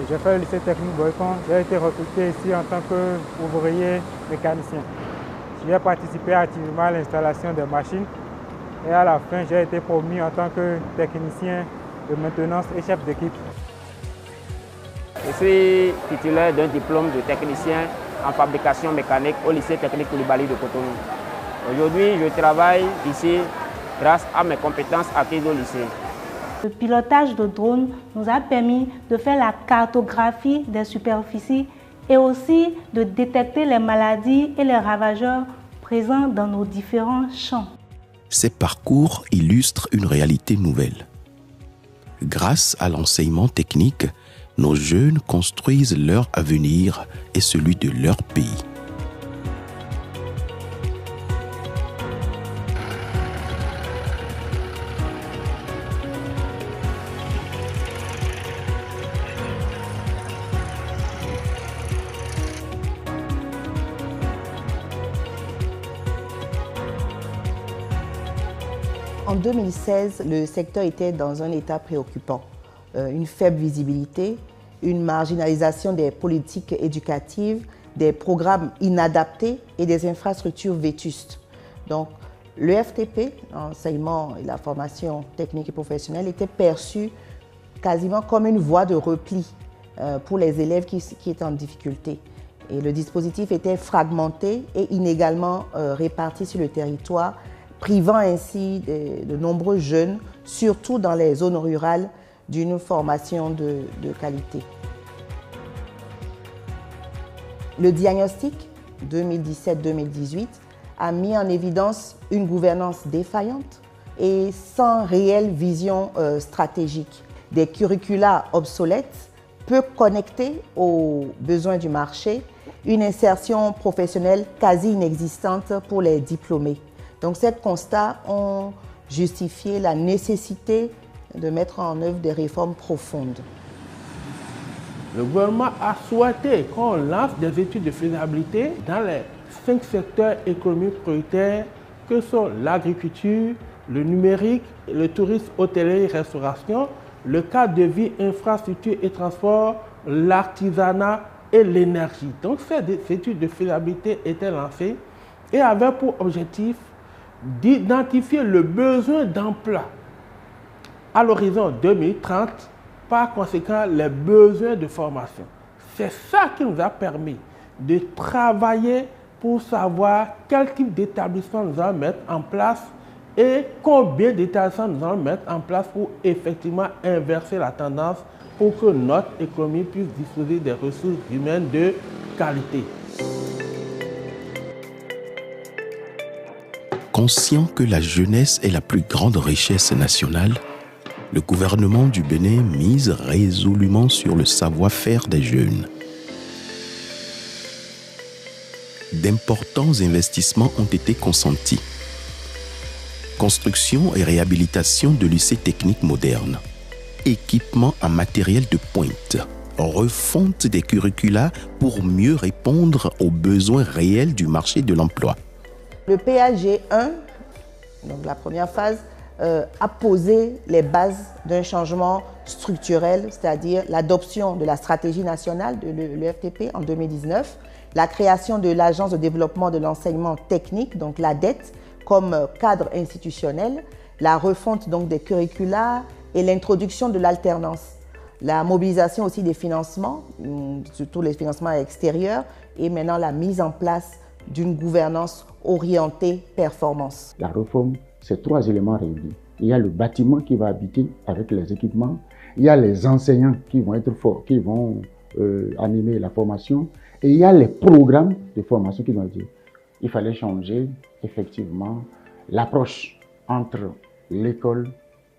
J'ai fait le lycée technique Boycon. J'ai été recruté ici en tant qu'ouvrier mécanicien. J'ai participé activement à l'installation des machines et à la fin, j'ai été promu en tant que technicien de maintenance et chef d'équipe. Je suis titulaire d'un diplôme de technicien en fabrication mécanique au lycée technique Koulibaly de Cotonou. Aujourd'hui, je travaille ici grâce à mes compétences acquises au lycée. Le pilotage de drones nous a permis de faire la cartographie des superficies et aussi de détecter les maladies et les ravageurs présents dans nos différents champs. Ces parcours illustrent une réalité nouvelle. Grâce à l'enseignement technique, nos jeunes construisent leur avenir et celui de leur pays. En 2016, le secteur était dans un état préoccupant. Une faible visibilité, une marginalisation des politiques éducatives, des programmes inadaptés et des infrastructures vétustes. Donc, le FTP, l'enseignement et la formation technique et professionnelle, était perçu quasiment comme une voie de repli pour les élèves qui étaient en difficulté. Et le dispositif était fragmenté et inégalement réparti sur le territoire, privant ainsi de nombreux jeunes, surtout dans les zones rurales, d'une formation de qualité. Le diagnostic 2017-2018 a mis en évidence une gouvernance défaillante et sans réelle vision stratégique. Des curricula obsolètes, peu connectés aux besoins du marché, une insertion professionnelle quasi inexistante pour les diplômés. Donc ces constats ont justifié la nécessité de mettre en œuvre des réformes profondes. Le gouvernement a souhaité qu'on lance des études de faisabilité dans les 5 secteurs économiques prioritaires que sont l'agriculture, le numérique, le tourisme, hôtellerie, restauration, le cadre de vie, infrastructure et transport, l'artisanat et l'énergie. Donc ces études de faisabilité étaient lancées et avaient pour objectif d'identifier le besoin d'emploi à l'horizon 2030, par conséquent les besoins de formation. C'est ça qui nous a permis de travailler pour savoir quel type d'établissement nous allons mettre en place et combien d'établissements nous allons mettre en place pour effectivement inverser la tendance pour que notre économie puisse disposer des ressources humaines de qualité. Conscient que la jeunesse est la plus grande richesse nationale, le gouvernement du Bénin mise résolument sur le savoir-faire des jeunes. D'importants investissements ont été consentis. Construction et réhabilitation de lycées techniques modernes, équipement en matériel de pointe, refonte des curricula pour mieux répondre aux besoins réels du marché de l'emploi. Le PAG 1, donc la première phase, a posé les bases d'un changement structurel, c'est-à-dire l'adoption de la stratégie nationale de l'EFTP en 2019, la création de l'Agence de développement de l'enseignement technique, donc l'ADET, comme cadre institutionnel, la refonte donc des curricula et l'introduction de l'alternance, la mobilisation aussi des financements, surtout les financements extérieurs, et maintenant la mise en place d'une gouvernance orientée performance. La réforme, c'est 3 éléments réunis. Il y a le bâtiment qui va habiter avec les équipements, il y a les enseignants qui vont être forts, qui vont animer la formation, et il y a les programmes de formation qui vont dire. Il fallait changer effectivement l'approche entre l'école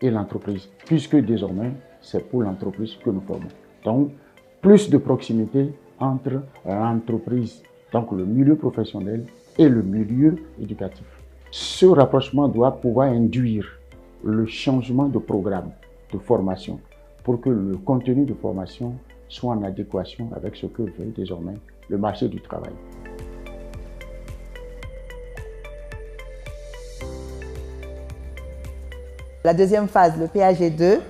et l'entreprise, puisque désormais, c'est pour l'entreprise que nous formons. Donc, plus de proximité entre l'entreprise, donc le milieu professionnel et le milieu éducatif. Ce rapprochement doit pouvoir induire le changement de programme de formation pour que le contenu de formation soit en adéquation avec ce que veut désormais le marché du travail. La deuxième phase, le PAG 2,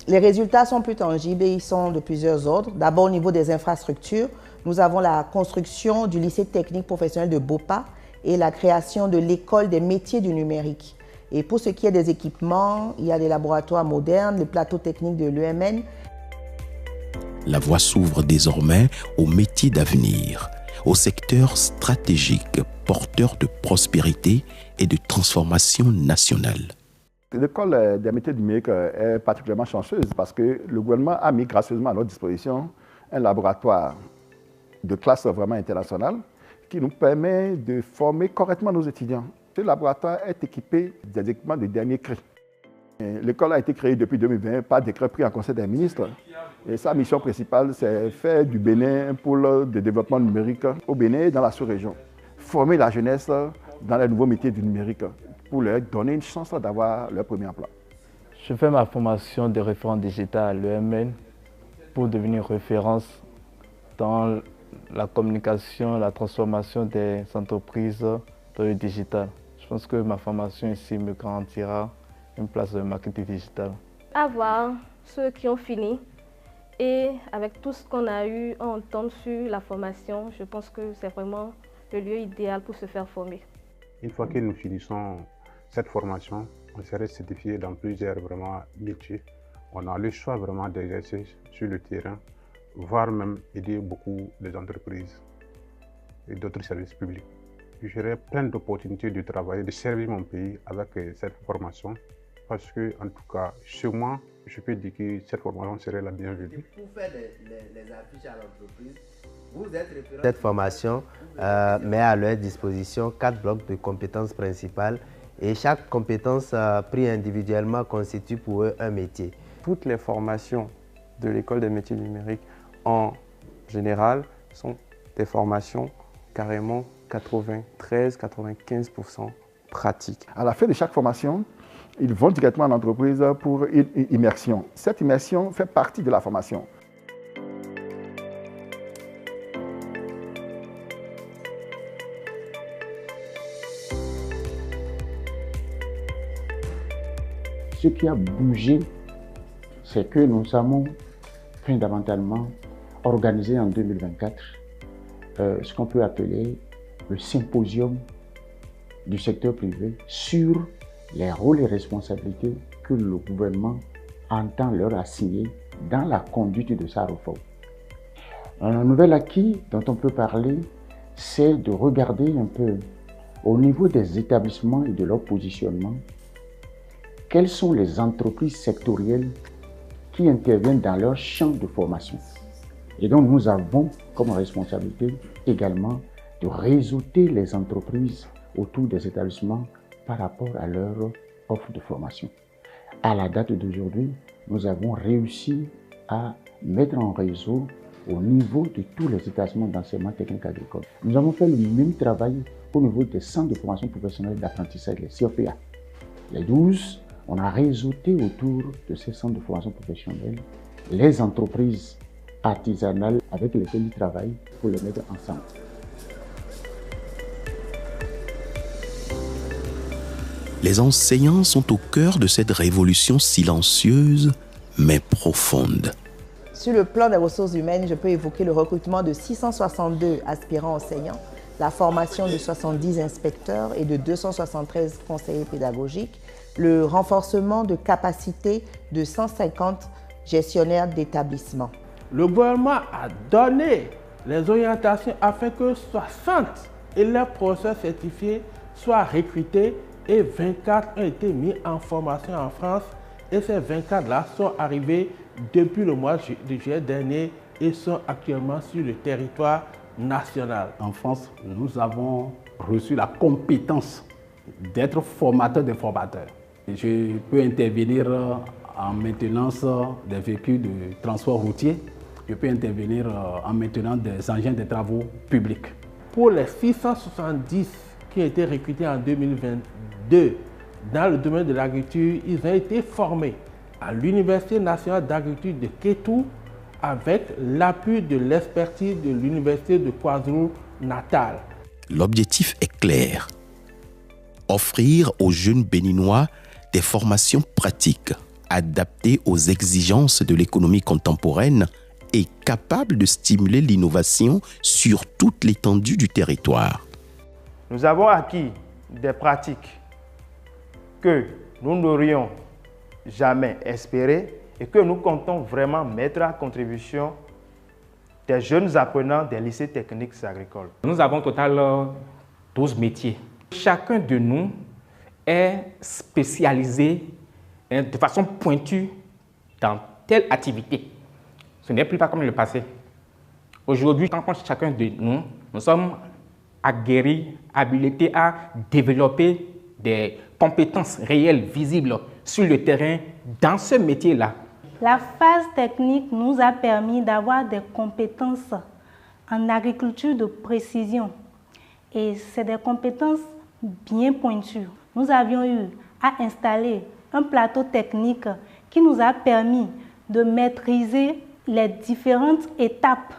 Les résultats sont plus tangibles et ils sont de plusieurs ordres. D'abord, au niveau des infrastructures, nous avons la construction du lycée technique professionnel de Bopa et la création de l'école des métiers du numérique. Et pour ce qui est des équipements, il y a des laboratoires modernes, le plateau technique de l'UMN. La voie s'ouvre désormais aux métiers d'avenir, aux secteurs stratégiques, porteurs de prospérité et de transformation nationale. L'école des métiers numériques est particulièrement chanceuse parce que le gouvernement a mis gracieusement à notre disposition un laboratoire de classe vraiment internationale qui nous permet de former correctement nos étudiants. Ce laboratoire est équipé des équipements de dernier cri. L'école a été créée depuis 2020 par décret pris en Conseil des ministres. Et sa mission principale, c'est faire du Bénin un pôle de développement numérique au Bénin et dans la sous-région. Former la jeunesse dans les nouveaux métiers du numérique pour leur donner une chance d'avoir leur premier emploi. Je fais ma formation de référent digital à l'UMN pour devenir référence dans la communication, la transformation des entreprises dans le digital. Je pense que ma formation ici me garantira une place de marketing digital. Avoir ceux qui ont fini et avec tout ce qu'on a eu à entendre sur la formation, je pense que c'est vraiment le lieu idéal pour se faire former. Une fois que nous finissons cette formation, on serait certifié dans plusieurs métiers. On a le choix vraiment d'exercer sur le terrain, voire même aider beaucoup les entreprises et d'autres services publics. J'aurai plein d'opportunités de travailler, de servir mon pays avec cette formation parce que, en tout cas, chez moi, je peux dire que cette formation serait la bienvenue. Pour faire les affiches à l'entreprise, vous êtes référent. Cette formation met à leur disposition 4 blocs de compétences principales et chaque compétence prise individuellement constitue pour eux un métier. Toutes les formations de l'école des métiers numériques en général sont des formations carrément 93-95% pratiques. À la fin de chaque formation, ils vont directement en entreprise pour une immersion. Cette immersion fait partie de la formation. Ce qui a bougé, c'est que nous avons fondamentalement organisé en 2024 ce qu'on peut appeler le symposium du secteur privé sur les rôles et responsabilités que le gouvernement entend leur assigner dans la conduite de sa réforme. Un nouvel acquis dont on peut parler, c'est de regarder un peu au niveau des établissements et de leur positionnement, quelles sont les entreprises sectorielles qui interviennent dans leur champ de formation. Et donc nous avons comme responsabilité également de réseauter les entreprises autour des établissements par rapport à leur offre de formation. À la date d'aujourd'hui, nous avons réussi à mettre en réseau au niveau de tous les établissements d'enseignement technique agricole. Nous avons fait le même travail au niveau des centres de formation professionnelle d'apprentissage, les CFPA. Les 12, on a réseauté autour de ces centres de formation professionnelle les entreprises artisanales avec lesquelles ils travaillent pour les mettre ensemble. Les enseignants sont au cœur de cette révolution silencieuse mais profonde. Sur le plan des ressources humaines, je peux évoquer le recrutement de 662 aspirants enseignants, la formation de 70 inspecteurs et de 273 conseillers pédagogiques, le renforcement de capacités de 150 gestionnaires d'établissements. Le gouvernement a donné les orientations afin que 60 élèves professeurs certifiés soient recrutés et 24 ont été mis en formation en France. Et ces 24-là sont arrivés depuis le mois de juillet dernier et sont actuellement sur le territoire national. En France, nous avons reçu la compétence d'être formateur des formateurs. Je peux intervenir en maintenance des véhicules de transport routier. Je peux intervenir en maintenance des engins de travaux publics. Pour les 670 qui ont été recrutés en 2022 dans le domaine de l'agriculture, ils ont été formés à l'Université nationale d'agriculture de Kétou avec l'appui de l'expertise de l'Université de KwaZulu-Natal. L'objectif est clair. Offrir aux jeunes béninois des formations pratiques adapté aux exigences de l'économie contemporaine et capable de stimuler l'innovation sur toute l'étendue du territoire. Nous avons acquis des pratiques que nous n'aurions jamais espérées et que nous comptons vraiment mettre à contribution des jeunes apprenants des lycées techniques agricoles. Nous avons au total 12 métiers. Chacun de nous est spécialisé de façon pointue dans telle activité. Ce n'est plus pas comme le passé. Aujourd'hui, quand chacun de nous sommes aguerris, habilités à développer des compétences réelles, visibles sur le terrain dans ce métier-là. La phase technique nous a permis d'avoir des compétences en agriculture de précision. Et c'est des compétences bien pointues. Nous avions eu à installer un plateau technique qui nous a permis de maîtriser les différentes étapes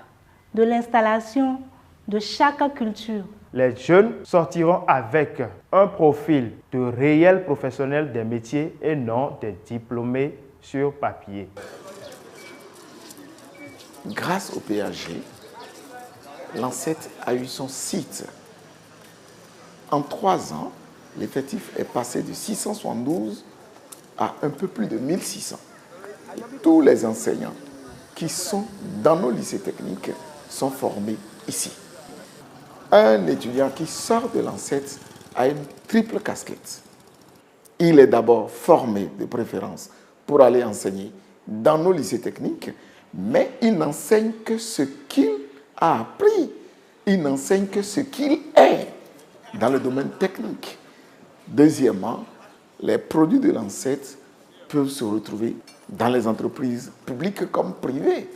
de l'installation de chaque culture. Les jeunes sortiront avec un profil de réels professionnels des métiers et non des diplômés sur papier. Grâce au PAG, l'ANSET a eu son site. En 3 ans, l'effectif est passé de 672 à un peu plus de 1600. Et tous les enseignants qui sont dans nos lycées techniques sont formés ici. Un étudiant qui sort de l'ANSET a une triple casquette. Il est d'abord formé de préférence pour aller enseigner dans nos lycées techniques, mais il n'enseigne que ce qu'il a appris. Il n'enseigne que ce qu'il est dans le domaine technique. Deuxièmement, les produits de l'ANSET peuvent se retrouver dans les entreprises publiques comme privées.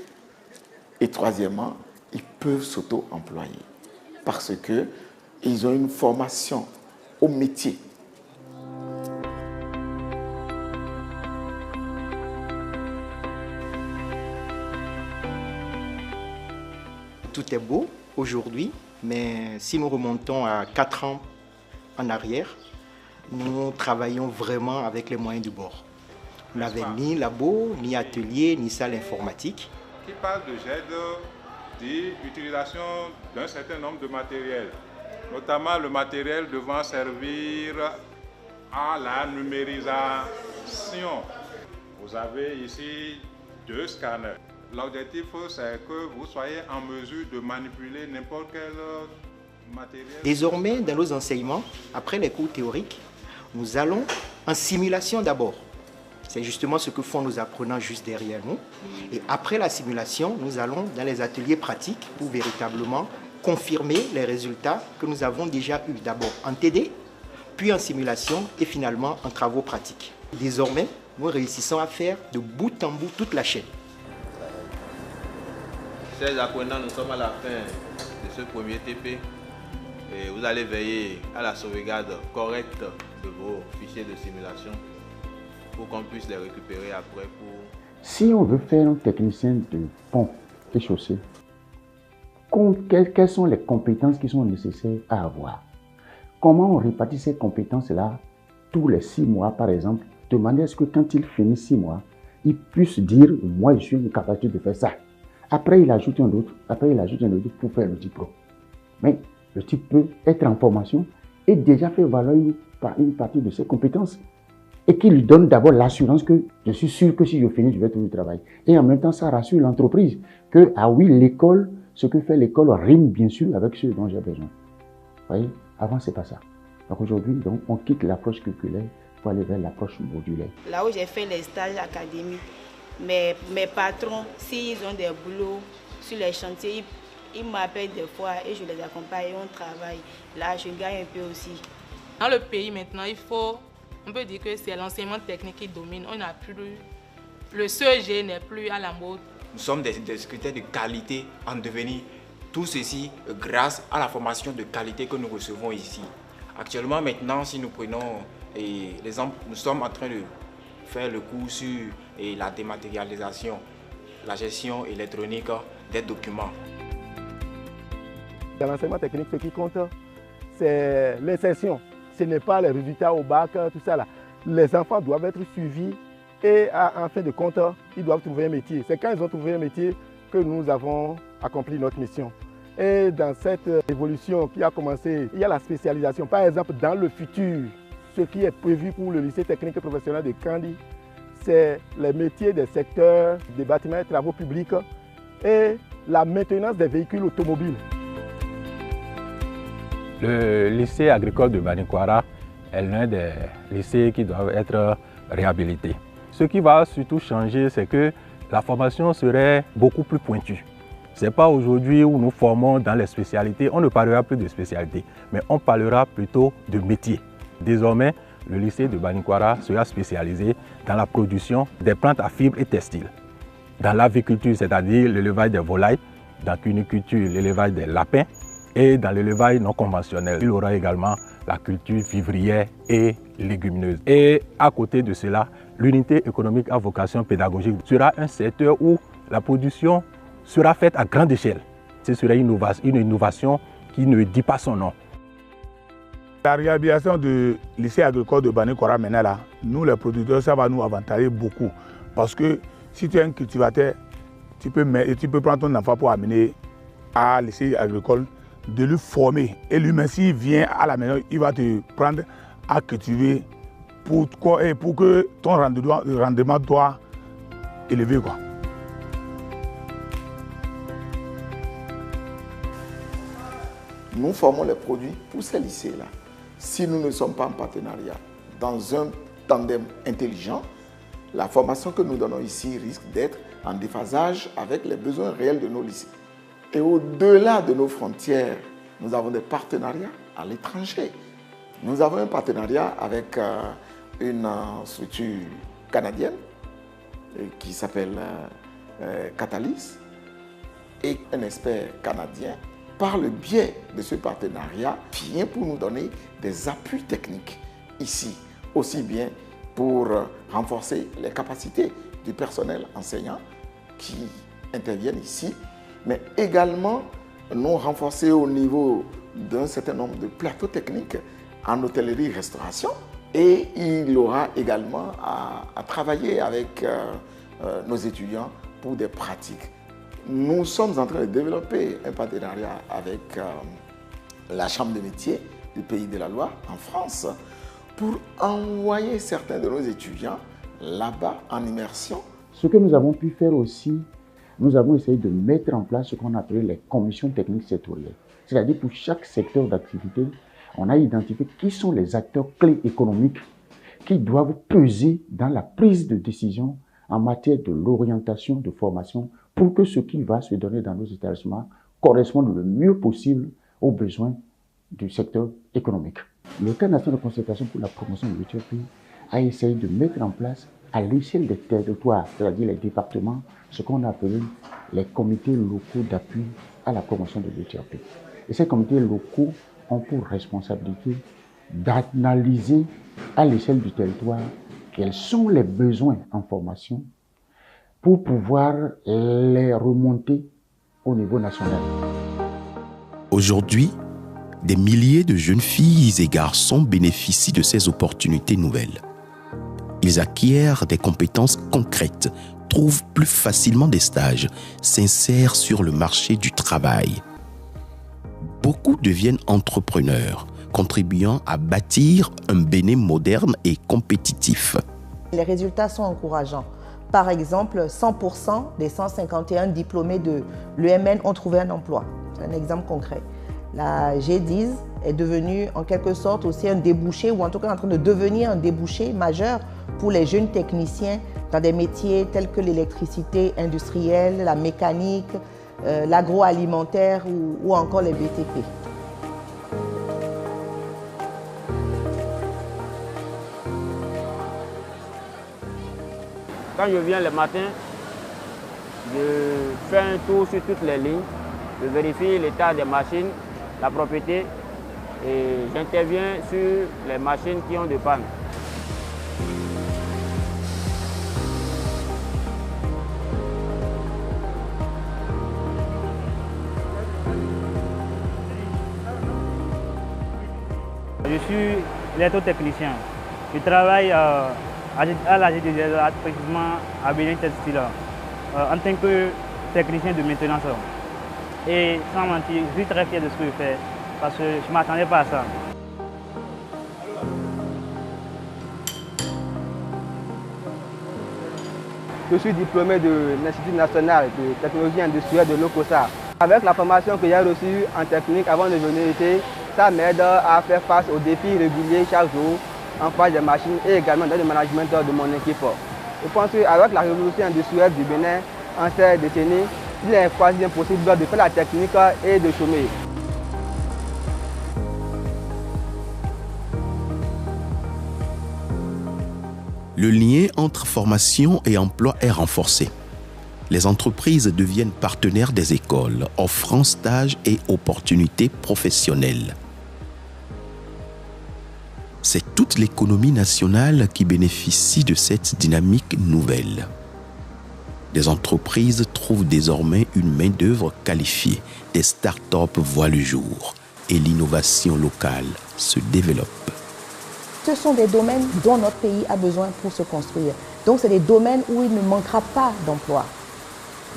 Et troisièmement, ils peuvent s'auto-employer parce qu'ils ont une formation au métier. Tout est beau aujourd'hui, mais si nous remontons à 4 ans en arrière, nous travaillons vraiment avec les moyens du bord. Nous n'avions ni labo, ni atelier, ni salle informatique. Qui parle de GED dit utilisation d'un certain nombre de matériels, notamment le matériel devant servir à la numérisation. Vous avez ici 2 scanners. L'objectif, c'est que vous soyez en mesure de manipuler n'importe quel matériel. Désormais, dans nos enseignements, après les cours théoriques, nous allons en simulation d'abord. C'est justement ce que font nos apprenants juste derrière nous. Et après la simulation, nous allons dans les ateliers pratiques pour véritablement confirmer les résultats que nous avons déjà eus. D'abord en TD, puis en simulation et finalement en travaux pratiques. Désormais, nous réussissons à faire de bout en bout toute la chaîne. Chers apprenants, nous sommes à la fin de ce premier TP. Et vous allez veiller à la sauvegarde correcte de vos fichiers de simulation pour qu'on puisse les récupérer après pour... Si on veut faire un technicien de pont et chaussée, quelles sont les compétences qui sont nécessaires à avoir? Comment on répartit ces compétences-là tous les 6 mois, par exemple, de manière à ce que quand il finit 6 mois, il puisse dire « moi, je suis une capacité de faire ça ». Après, il ajoute un autre, après, il ajoute un autre pour faire le diplôme. Mais le type peut être en formation et déjà faire valoir une partie de ses compétences et qui lui donne d'abord l'assurance que je suis sûr que si je finis, je vais trouver du travail. Et en même temps, ça rassure l'entreprise que, ah oui, l'école, ce que fait l'école rime bien sûr avec ce dont j'ai besoin. Vous voyez, avant, c'est pas ça. Donc aujourd'hui, on quitte l'approche curriculaire pour aller vers l'approche modulaire. Là où j'ai fait les stages académiques, mes patrons, s'ils ont des boulots sur les chantiers, ils m'appellent des fois et je les accompagne et on travaille. Là, je gagne un peu aussi. Dans le pays maintenant, on peut dire que c'est l'enseignement technique qui domine. On n'a plus, le CEG n'est plus à la mode. Nous sommes des secrétaires de qualité en devenir. Tout ceci grâce à la formation de qualité que nous recevons ici. Actuellement, maintenant, si nous prenons l'exemple, nous sommes en train de faire le cours sur la dématérialisation, la gestion électronique des documents. Dans l'enseignement technique, ce qui compte, c'est l'insertion. Ce n'est pas les résultats au bac, tout ça là. Les enfants doivent être suivis et en fin de compte, ils doivent trouver un métier. C'est quand ils ont trouvé un métier que nous avons accompli notre mission. Et dans cette évolution qui a commencé, il y a la spécialisation. Par exemple, dans le futur, ce qui est prévu pour le lycée technique et professionnel de Kandi, c'est les métiers des secteurs des bâtiments et travaux publics et la maintenance des véhicules automobiles. Le lycée agricole de Banikwara est l'un des lycées qui doivent être réhabilités. Ce qui va surtout changer, c'est que la formation serait beaucoup plus pointue. Ce n'est pas aujourd'hui où nous formons dans les spécialités, on ne parlera plus de spécialités, mais on parlera plutôt de métiers. Désormais, le lycée de Banikwara sera spécialisé dans la production des plantes à fibres et textiles, dans l'aviculture, c'est-à-dire l'élevage des volailles, dans la cuniculture, l'élevage des lapins, et dans l'élevage non conventionnel. Il y aura également la culture vivrière et légumineuse. Et à côté de cela, l'unité économique à vocation pédagogique sera un secteur où la production sera faite à grande échelle. Ce sera une innovation qui ne dit pas son nom. La réhabilitation du lycée agricole de Banikwara maintenant là, nous les producteurs, ça va nous avantager beaucoup. Parce que si tu es un cultivateur, tu peux prendre ton enfant pour amener à lycée agricole, de lui former. Et lui-même, s'il vient à la maison, il va te prendre à cultiver pour que ton rendement soit élevé, quoi. Nous formons les produits pour ces lycées-là. Si nous ne sommes pas en partenariat, dans un tandem intelligent, la formation que nous donnons ici risque d'être en déphasage avec les besoins réels de nos lycées. Et au-delà de nos frontières, nous avons des partenariats à l'étranger. Nous avons un partenariat avec une structure canadienne qui s'appelle Catalyst et un expert canadien. Par le biais de ce partenariat, vient pour nous donner des appuis techniques ici, aussi bien pour renforcer les capacités du personnel enseignant qui interviennent ici, mais également nous renforcer au niveau d'un certain nombre de plateaux techniques en hôtellerie-restauration. Et il aura également à travailler avec nos étudiants pour des pratiques. Nous sommes en train de développer un partenariat avec la Chambre des métiers du Pays de la Loire en France pour envoyer certains de nos étudiants là-bas en immersion. Ce que nous avons pu faire aussi, nous avons essayé de mettre en place ce qu'on appelle les commissions techniques sectorielles. C'est-à-dire pour chaque secteur d'activité, on a identifié qui sont les acteurs clés économiques qui doivent peser dans la prise de décision en matière de l'orientation, de formation, pour que ce qui va se donner dans nos établissements corresponde le mieux possible aux besoins du secteur économique. Le cadre national de concertation pour la promotion de l'UTRP a essayé de mettre en place à l'échelle des territoires, c'est-à-dire les départements, ce qu'on a appelé les comités locaux d'appui à la promotion de l'UTRP. Et ces comités locaux ont pour responsabilité d'analyser à l'échelle du territoire quels sont les besoins en formation pour pouvoir les remonter au niveau national. Aujourd'hui, des milliers de jeunes filles et garçons bénéficient de ces opportunités nouvelles. Ils acquièrent des compétences concrètes, trouvent plus facilement des stages, s'insèrent sur le marché du travail. Beaucoup deviennent entrepreneurs, contribuant à bâtir un Bénin moderne et compétitif. Les résultats sont encourageants. Par exemple, 100% des 151 diplômés de l'UMN ont trouvé un emploi. C'est un exemple concret. La G10 est devenue en quelque sorte aussi un débouché, ou en tout cas en train de devenir un débouché majeur pour les jeunes techniciens dans des métiers tels que l'électricité industrielle, la mécanique, l'agroalimentaire ou encore les BTP. Quand je viens le matin, je fais un tour sur toutes les lignes, je vérifie l'état des machines, la propriété, et j'interviens sur les machines qui ont des pannes. Je suis électrotechnicien. Je travaille à l'AG de Diaza, précisément à Bénin Textile, en tant que technicien de maintenance. Et sans mentir, je suis très fier de ce que je fais parce que je ne m'attendais pas à ça. Je suis diplômé de l'Institut national de technologie industrielle de l'OCOSA. Avec la formation que j'ai reçue en technique avant de venir ici, ça m'aide à faire face aux défis réguliers chaque jour en face des machines et également dans le management de mon équipe. Je pense qu'avec la révolution industrielle du Bénin en ces décennies, il est quasi impossible de faire la technique et de chômer. Le lien entre formation et emploi est renforcé. Les entreprises deviennent partenaires des écoles, offrant stages et opportunités professionnelles. C'est toute l'économie nationale qui bénéficie de cette dynamique nouvelle. Des entreprises trouvent désormais une main-d'œuvre qualifiée, des start-up voient le jour et l'innovation locale se développe. Ce sont des domaines dont notre pays a besoin pour se construire. Donc, c'est des domaines où il ne manquera pas d'emplois.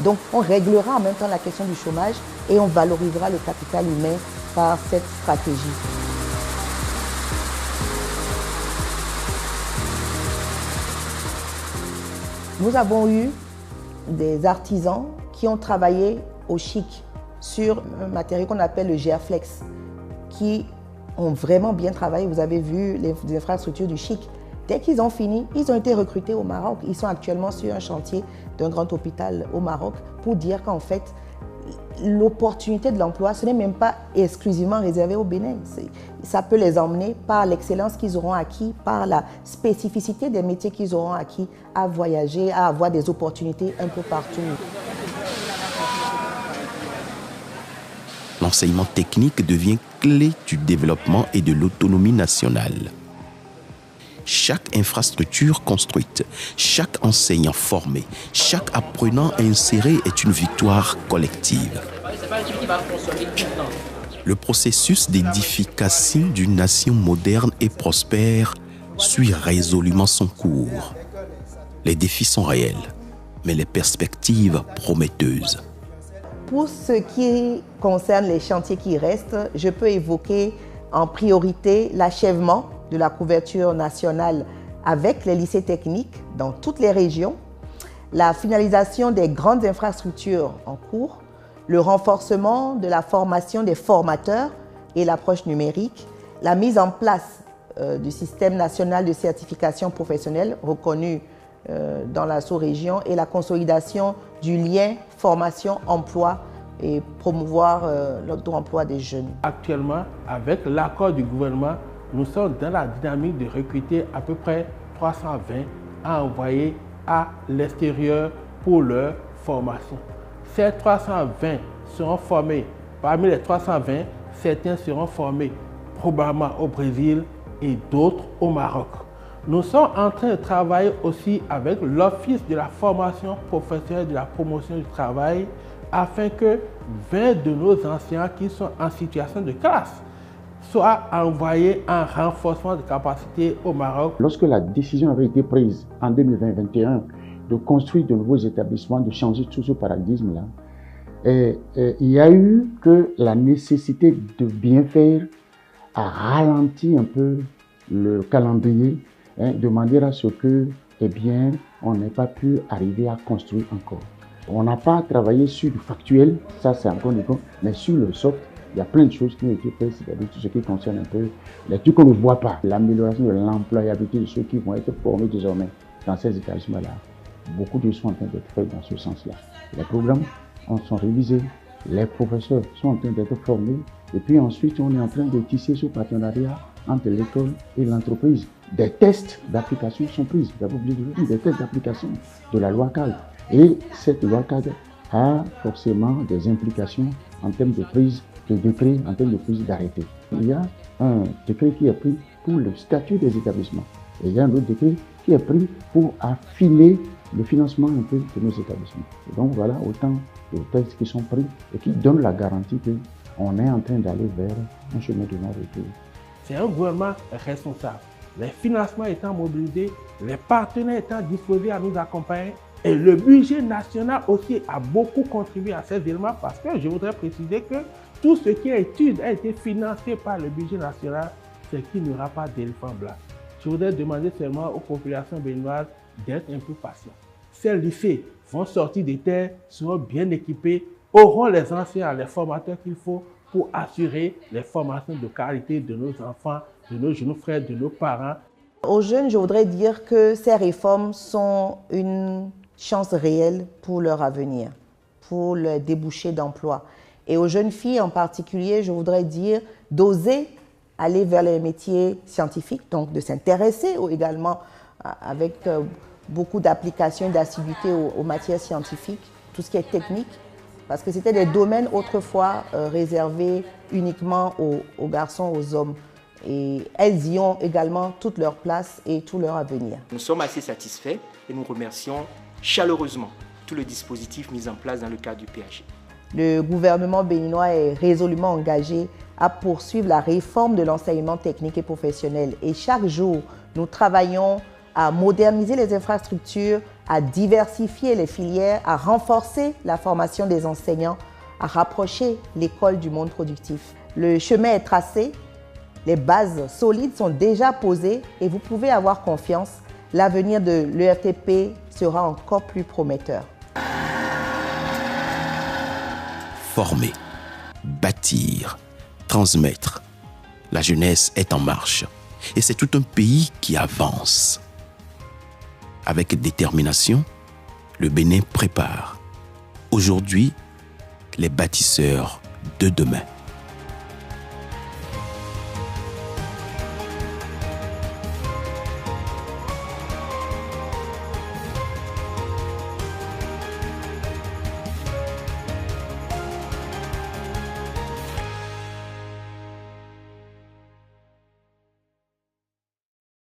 Donc, on réglera en même temps la question du chômage et on valorisera le capital humain par cette stratégie. Nous avons eu des artisans qui ont travaillé au chic sur un matériau qu'on appelle le GeaFlex, qui ont vraiment bien travaillé. Vous avez vu les infrastructures du chic. Dès qu'ils ont fini, ils ont été recrutés au Maroc. Ils sont actuellement sur un chantier d'un grand hôpital au Maroc pour dire qu'en fait, l'opportunité de l'emploi, ce n'est même pas exclusivement réservé au Bénin. Ça peut les emmener par l'excellence qu'ils auront acquis, par la spécificité des métiers qu'ils auront acquis, à voyager, à avoir des opportunités un peu partout. L'enseignement technique devient clé du développement et de l'autonomie nationale. Chaque infrastructure construite, chaque enseignant formé, chaque apprenant inséré est une victoire collective. Le processus d'édification d'une nation moderne et prospère suit résolument son cours. Les défis sont réels, mais les perspectives prometteuses. Pour ce qui concerne les chantiers qui restent, je peux évoquer en priorité l'achèvement de la couverture nationale avec les lycées techniques dans toutes les régions, la finalisation des grandes infrastructures en cours, le renforcement de la formation des formateurs et l'approche numérique, la mise en place du système national de certification professionnelle reconnu dans la sous-région et la consolidation du lien formation-emploi et promouvoir l'auto-emploi des jeunes. Actuellement, avec l'accord du gouvernement, nous sommes dans la dynamique de recruter à peu près 320 à envoyer à l'extérieur pour leur formation. Ces 320 seront formés, parmi les 320, certains seront formés probablement au Brésil et d'autres au Maroc. Nous sommes en train de travailler aussi avec l'Office de la formation professionnelle de la promotion du travail afin que 20 de nos enseignants qui sont en situation de classe soient envoyés en renforcement de capacité au Maroc. Lorsque la décision avait été prise en 2020-2021 de construire de nouveaux établissements, de changer tout ce paradigme-là, il y a eu que la nécessité de bien faire a ralenti un peu le calendrier, de manière à ce que, on n'ait pas pu arriver à construire encore. On n'a pas travaillé sur du factuel, ça c'est encore du coup, mais sur le soft, il y a plein de choses qui ont été faites, c'est-à-dire tout ce qui concerne un peu les trucs qu'on ne voit pas. L'amélioration de l'employabilité de ceux qui vont être formés désormais dans ces établissements-là. Beaucoup de choses sont en train d'être faits dans ce sens-là. Les programmes sont révisés, les professeurs sont en train d'être formés, et puis ensuite on est en train de tisser ce partenariat entre l'école et l'entreprise. Des tests d'application sont pris, des tests d'application de la loi cadre. Et cette loi cadre a forcément des implications en termes de prise de décret, en termes de prise d'arrêté. Il y a un décret qui est pris pour le statut des établissements. Et il y a un autre décret qui est pris pour affiner le financement un peu de nos établissements. Et donc voilà autant de textes qui sont pris et qui donnent la garantie qu'on est en train d'aller vers un chemin de non-retour. C'est un gouvernement responsable. les financements étant mobilisés, les partenaires étant disposés à nous accompagner, et le budget national aussi a beaucoup contribué à ces éléments parce que je voudrais préciser que tout ce qui est étude a été financé par le budget national, c'est qu'il n'y aura pas d'éléphant blanc. Je voudrais demander seulement aux populations béninoises d'être un peu patients. Ces lycées vont sortir des terres, seront bien équipés, auront les enseignants, les formateurs qu'il faut pour assurer les formations de qualité de nos enfants, de nos jeunes frères, de nos parents. Aux jeunes, je voudrais dire que ces réformes sont une chance réelle pour leur avenir, pour le débouché d'emploi. Et aux jeunes filles en particulier, je voudrais dire d'oser aller vers les métiers scientifiques, donc de s'intéresser également avec beaucoup d'applications et d'assiduité aux matières scientifiques, tout ce qui est technique, parce que c'était des domaines autrefois réservés uniquement aux garçons, aux hommes. Et elles y ont également toute leur place et tout leur avenir. Nous sommes assez satisfaits et nous remercions chaleureusement tout le dispositif mis en place dans le cadre du PAG. Le gouvernement béninois est résolument engagé à poursuivre la réforme de l'enseignement technique et professionnel. Et chaque jour, nous travaillons à moderniser les infrastructures, à diversifier les filières, à renforcer la formation des enseignants, à rapprocher l'école du monde productif. Le chemin est tracé, les bases solides sont déjà posées et vous pouvez avoir confiance. L'avenir de l'ERTP sera encore plus prometteur. Former, bâtir, transmettre. La jeunesse est en marche et c'est tout un pays qui avance. Avec détermination, le Bénin prépare aujourd'hui les bâtisseurs de demain.